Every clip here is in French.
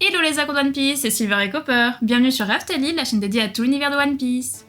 Hello les accords de One Piece, c'est Silver et Copper. Bienvenue sur Raftalie, la chaîne dédiée à tout l'univers de One Piece.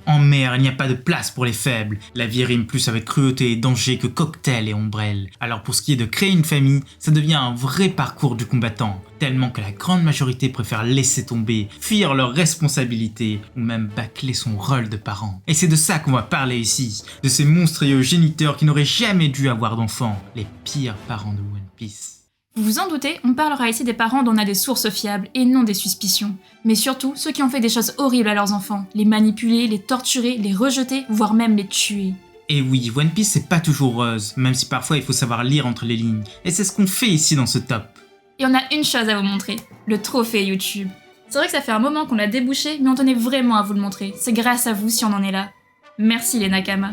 En mer, il n'y a pas de place pour les faibles. La vie rime plus avec cruauté et danger que cocktail et ombrelle. Alors pour ce qui est de créer une famille, ça devient un vrai parcours du combattant. Tellement que la grande majorité préfère laisser tomber, fuir leurs responsabilités, ou même bâcler son rôle de parent. Et c'est de ça qu'on va parler ici. De ces monstrueux géniteurs qui n'auraient jamais dû avoir d'enfants. Les pires parents de One Piece. Vous vous en doutez, on parlera ici des parents dont on a des sources fiables et non des suspicions. Mais surtout, ceux qui ont fait des choses horribles à leurs enfants. Les manipuler, les torturer, les rejeter, voire même les tuer. Et oui, One Piece c'est pas toujours rose, même si parfois il faut savoir lire entre les lignes. Et c'est ce qu'on fait ici dans ce top. Et on a une chose à vous montrer, le trophée YouTube. C'est vrai que ça fait un moment qu'on l'a débouché, mais on tenait vraiment à vous le montrer. C'est grâce à vous si on en est là. Merci les Nakama.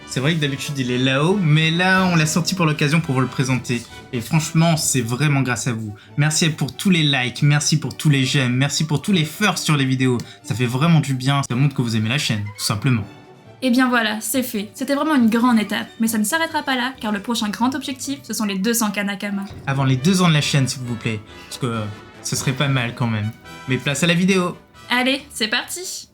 C'est vrai que d'habitude il est là-haut, mais là on l'a sorti pour l'occasion pour vous le présenter. Et franchement, c'est vraiment grâce à vous. Merci pour tous les likes, merci pour tous les j'aime, merci pour tous les firsts sur les vidéos. Ça fait vraiment du bien, ça montre que vous aimez la chaîne, tout simplement. Et bien voilà, c'est fait. C'était vraiment une grande étape, mais ça ne s'arrêtera pas là, car le prochain grand objectif, ce sont les 200K Nakama. Avant les 2 ans de la chaîne s'il vous plaît, parce que ce serait pas mal quand même. Mais place à la vidéo. Allez, c'est parti.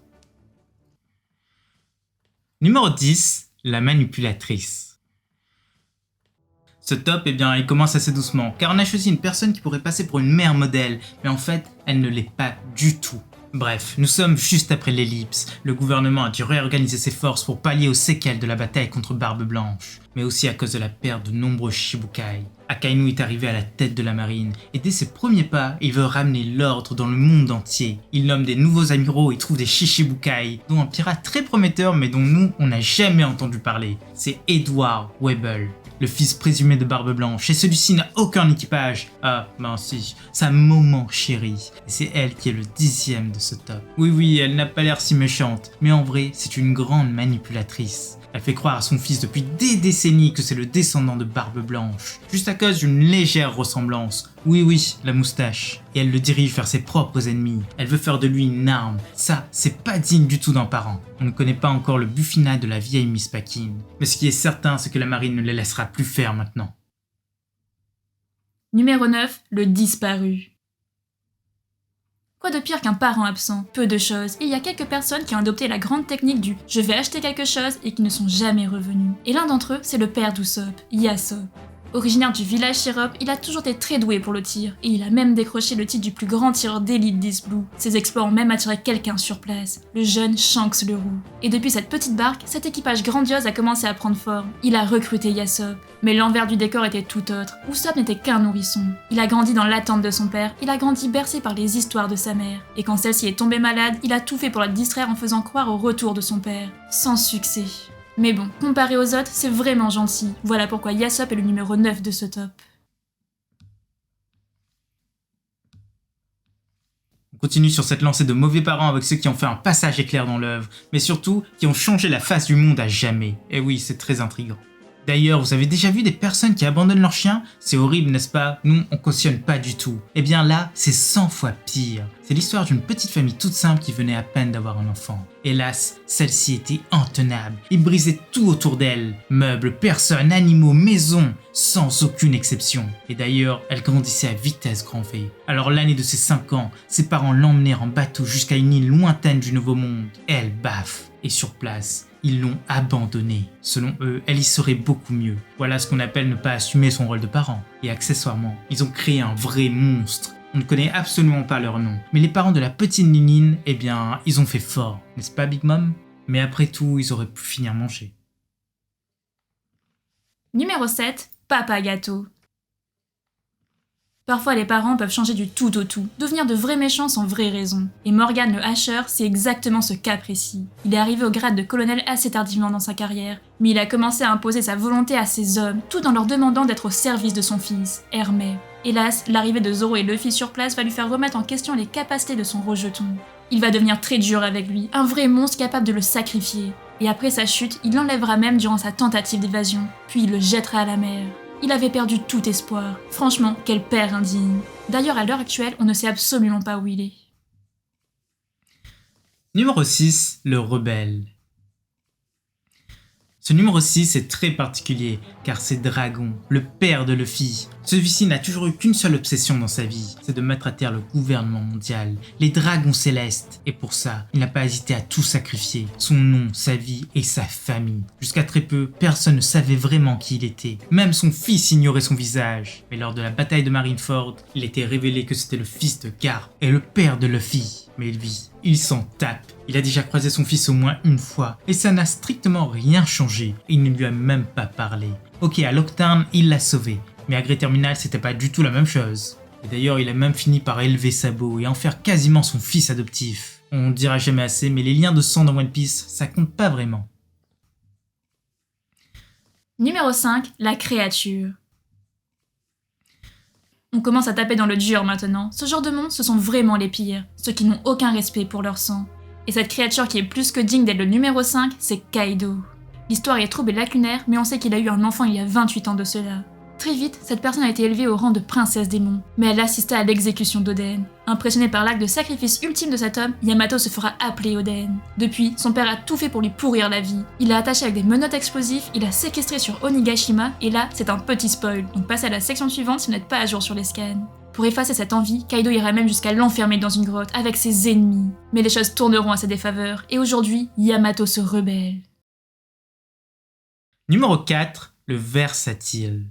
Numéro 10, la manipulatrice. Ce top, eh bien, il commence assez doucement, car on a choisi une personne qui pourrait passer pour une mère modèle, mais en fait, elle ne l'est pas du tout. Bref, nous sommes juste après l'ellipse. Le gouvernement a dû réorganiser ses forces pour pallier aux séquelles de la bataille contre Barbe Blanche, mais aussi à cause de la perte de nombreux Shichibukai. Akainu est arrivé à la tête de la marine, et dès ses premiers pas, il veut ramener l'ordre dans le monde entier. Il nomme des nouveaux amiraux et trouve des Shichibukai, dont un pirate très prometteur mais dont nous, on n'a jamais entendu parler. C'est Edward Webbel, le fils présumé de Barbe Blanche, et celui-ci n'a aucun équipage. Ah, ben si, sa maman chérie. Et c'est elle qui est le 10e de ce top. Oui, elle n'a pas l'air si méchante, mais en vrai, c'est une grande manipulatrice. Elle fait croire à son fils depuis des décennies que c'est le descendant de Barbe Blanche, juste à cause d'une légère ressemblance. Oui, la moustache. Et elle le dirige vers ses propres ennemis. Elle veut faire de lui une arme. Ça, c'est pas digne du tout d'un parent. On ne connaît pas encore le but final de la vieille Miss Paquin. Mais ce qui est certain, c'est que la marine ne les laissera plus faire maintenant. Numéro 9, le disparu. Quoi de pire qu'un parent absent? Peu de choses, et il y a quelques personnes qui ont adopté la grande technique du « je vais acheter quelque chose » et qui ne sont jamais revenus. Et l'un d'entre eux, c'est le père d'Usopp, Yasop. Originaire du village Shirop, il a toujours été très doué pour le tir, et il a même décroché le titre du plus grand tireur d'élite d'East Blue. Ses exploits ont même attiré quelqu'un sur place, le jeune Shanks le Roux. Et depuis cette petite barque, cet équipage grandiose a commencé à prendre forme. Il a recruté Yasop. Mais l'envers du décor était tout autre. Usopp n'était qu'un nourrisson. Il a grandi dans l'attente de son père, il a grandi bercé par les histoires de sa mère. Et quand celle-ci est tombée malade, il a tout fait pour la distraire en faisant croire au retour de son père. Sans succès. Mais bon, comparé aux autres, c'est vraiment gentil. Voilà pourquoi Yasop est le numéro 9 de ce top. On continue sur cette lancée de mauvais parents avec ceux qui ont fait un passage éclair dans l'œuvre, mais surtout qui ont changé la face du monde à jamais. Et oui, c'est très intriguant. D'ailleurs, vous avez déjà vu des personnes qui abandonnent leurs chiens? C'est horrible, n'est-ce pas? Nous, on cautionne pas du tout. Eh bien là, c'est 100 fois pire. C'est l'histoire d'une petite famille toute simple qui venait à peine d'avoir un enfant. Hélas, celle-ci était intenable. Il brisait tout autour d'elle. Meubles, personnes, animaux, maisons, sans aucune exception. Et d'ailleurs, elle grandissait à vitesse grand V. Alors l'année de ses 5 ans, ses parents l'emmenèrent en bateau jusqu'à une île lointaine du Nouveau Monde. Elle baffe. Et sur place, ils l'ont abandonnée. Selon eux, elle y serait beaucoup mieux. Voilà ce qu'on appelle ne pas assumer son rôle de parent. Et accessoirement, ils ont créé un vrai monstre. On ne connaît absolument pas leur nom. Mais les parents de la petite Ninine, eh bien, ils ont fait fort. N'est-ce pas Big Mom? Mais après tout, ils auraient pu finir manger. Numéro 7, Papa Gâteau. Parfois les parents peuvent changer du tout au tout, devenir de vrais méchants sans vraie raison. Et Morgan le Hasher, c'est exactement ce cas précis. Il est arrivé au grade de colonel assez tardivement dans sa carrière, mais il a commencé à imposer sa volonté à ses hommes, tout en leur demandant d'être au service de son fils, Hermès. Hélas, l'arrivée de Zoro et Luffy sur place va lui faire remettre en question les capacités de son rejeton. Il va devenir très dur avec lui, un vrai monstre capable de le sacrifier. Et après sa chute, il l'enlèvera même durant sa tentative d'évasion, puis il le jettera à la mer. Il avait perdu tout espoir. Franchement, quel père indigne. D'ailleurs, à l'heure actuelle, on ne sait absolument pas où il est. Numéro 6, le rebelle. Ce numéro 6 est très particulier, car c'est Dragon, le père de Luffy, Celui-ci n'a toujours eu qu'une seule obsession dans sa vie, c'est de mettre à terre le gouvernement mondial, les dragons célestes. Et pour ça, il n'a pas hésité à tout sacrifier, son nom, sa vie et sa famille. Jusqu'à très peu, personne ne savait vraiment qui il était. Même son fils ignorait son visage. Mais lors de la bataille de Marineford, il était révélé que c'était le fils de Garp et le père de Luffy. Mais lui, il s'en tape. Il a déjà croisé son fils au moins une fois, et ça n'a strictement rien changé. Il ne lui a même pas parlé. Ok, à Lockdown, il l'a sauvé, mais à Grey Terminal, c'était pas du tout la même chose. Et d'ailleurs, il a même fini par élever Sabo et en faire quasiment son fils adoptif. On dira jamais assez, mais les liens de sang dans One Piece, ça compte pas vraiment. Numéro 5, la créature. On commence à taper dans le dur maintenant. Ce genre de monstres, ce sont vraiment les pires, ceux qui n'ont aucun respect pour leur sang. Et cette créature qui est plus que digne d'être le numéro 5, c'est Kaido. L'histoire est trouble et lacunaire, mais on sait qu'il a eu un enfant il y a 28 ans de cela. Très vite, cette personne a été élevée au rang de princesse démon, mais elle assista à l'exécution d'Oden. Impressionné par l'acte de sacrifice ultime de cet homme, Yamato se fera appeler Oden. Depuis, son père a tout fait pour lui pourrir la vie. Il l'a attaché avec des menottes explosives, il l'a séquestré sur Onigashima, et là, c'est un petit spoil, donc passez à la section suivante si vous n'êtes pas à jour sur les scans. Pour effacer cette envie, Kaido ira même jusqu'à l'enfermer dans une grotte avec ses ennemis. Mais les choses tourneront à sa défaveur, et aujourd'hui, Yamato se rebelle. Numéro 4, le versatile.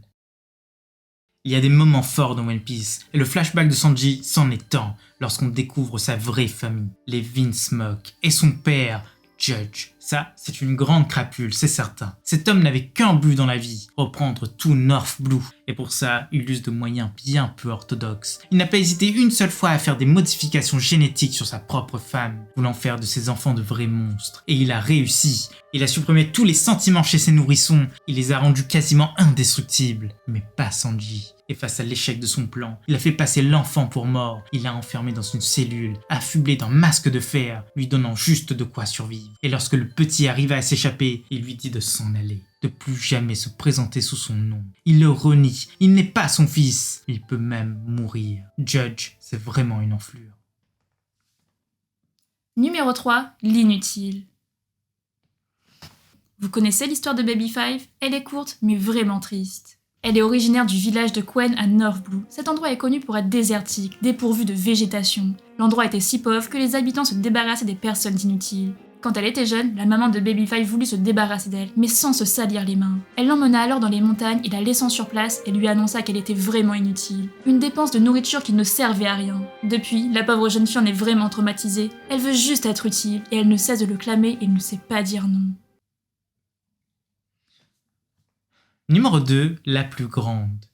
Il y a des moments forts dans One Piece, et le flashback de Sanji s'en est un lorsqu'on découvre sa vraie famille, les Vinsmoke, et son père, Judge. Ça, c'est une grande crapule, c'est certain. Cet homme n'avait qu'un but dans la vie, reprendre tout North Blue. Et pour ça, il use de moyens bien peu orthodoxes. Il n'a pas hésité une seule fois à faire des modifications génétiques sur sa propre femme, voulant faire de ses enfants de vrais monstres. Et il a réussi. Il a supprimé tous les sentiments chez ses nourrissons. Il les a rendus quasiment indestructibles. Mais pas Sanji. Et face à l'échec de son plan, il a fait passer l'enfant pour mort. Il l'a enfermé dans une cellule, affublé d'un masque de fer, lui donnant juste de quoi survivre. Et lorsque le petit arriva à s'échapper, il lui dit de s'en aller, de plus jamais se présenter sous son nom. Il le renie, il n'est pas son fils. Il peut même mourir. Judge, c'est vraiment une enflure. Numéro 3, l'inutile. Vous connaissez l'histoire de Baby Five ? Elle est courte, mais vraiment triste. Elle est originaire du village de Queen à North Blue. Cet endroit est connu pour être désertique, dépourvu de végétation. L'endroit était si pauvre que les habitants se débarrassaient des personnes inutiles. Quand elle était jeune, la maman de Baby Five voulut se débarrasser d'elle, mais sans se salir les mains. Elle l'emmena alors dans les montagnes et la laissant sur place et lui annonça qu'elle était vraiment inutile. Une dépense de nourriture qui ne servait à rien. Depuis, la pauvre jeune fille en est vraiment traumatisée. Elle veut juste être utile et elle ne cesse de le clamer et ne sait pas dire non. Numéro 2, la plus grande.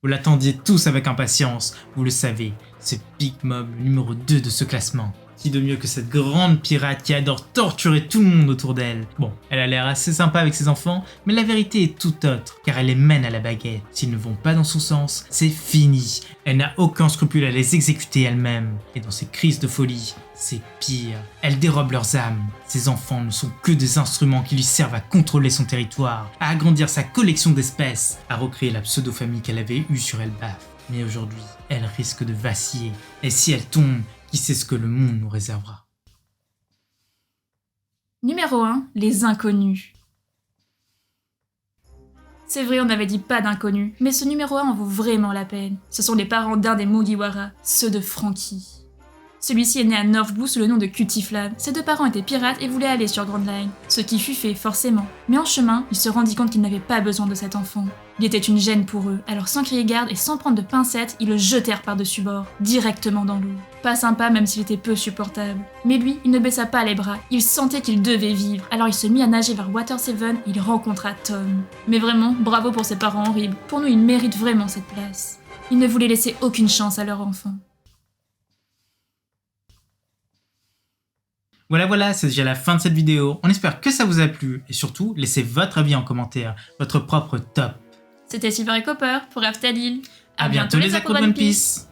Vous l'attendiez tous avec impatience, vous le savez, c'est Big Mom, le numéro 2 de ce classement. Qui de mieux que cette grande pirate qui adore torturer tout le monde autour d'elle. Bon, elle a l'air assez sympa avec ses enfants, mais la vérité est tout autre, car elle les mène à la baguette. S'ils ne vont pas dans son sens, c'est fini. Elle n'a aucun scrupule à les exécuter elle-même. Et dans ses crises de folie, c'est pire. Elle dérobe leurs âmes. Ses enfants ne sont que des instruments qui lui servent à contrôler son territoire, à agrandir sa collection d'espèces, à recréer la pseudo-famille qu'elle avait eue sur Elbaf. Mais aujourd'hui, elle risque de vaciller. Et si elle tombe, qui sait ce que le monde nous réservera. Numéro 1, les inconnus. C'est vrai, on n'avait dit pas d'inconnus, mais ce numéro 1 en vaut vraiment la peine. Ce sont les parents d'un des Mugiwara, ceux de Franky. Celui-ci est né à North Blue sous le nom de Cutiflam. Ses deux parents étaient pirates et voulaient aller sur Grand Line, ce qui fut fait forcément. Mais en chemin, il se rendit compte qu'il n'avait pas besoin de cet enfant. Il était une gêne pour eux, alors sans crier garde et sans prendre de pincettes, ils le jetèrent par-dessus bord, directement dans l'eau. Pas sympa même s'il était peu supportable. Mais lui, il ne baissa pas les bras, il sentait qu'il devait vivre, alors il se mit à nager vers Water 7 et il rencontra Tom. Mais vraiment, bravo pour ses parents horribles, pour nous ils méritent vraiment cette place. Ils ne voulaient laisser aucune chance à leur enfant. Voilà, c'est déjà la fin de cette vidéo. On espère que ça vous a plu et surtout, laissez votre avis en commentaire, votre propre top. C'était Silver et Copper pour Aftalil. À bientôt les accros de One Piece.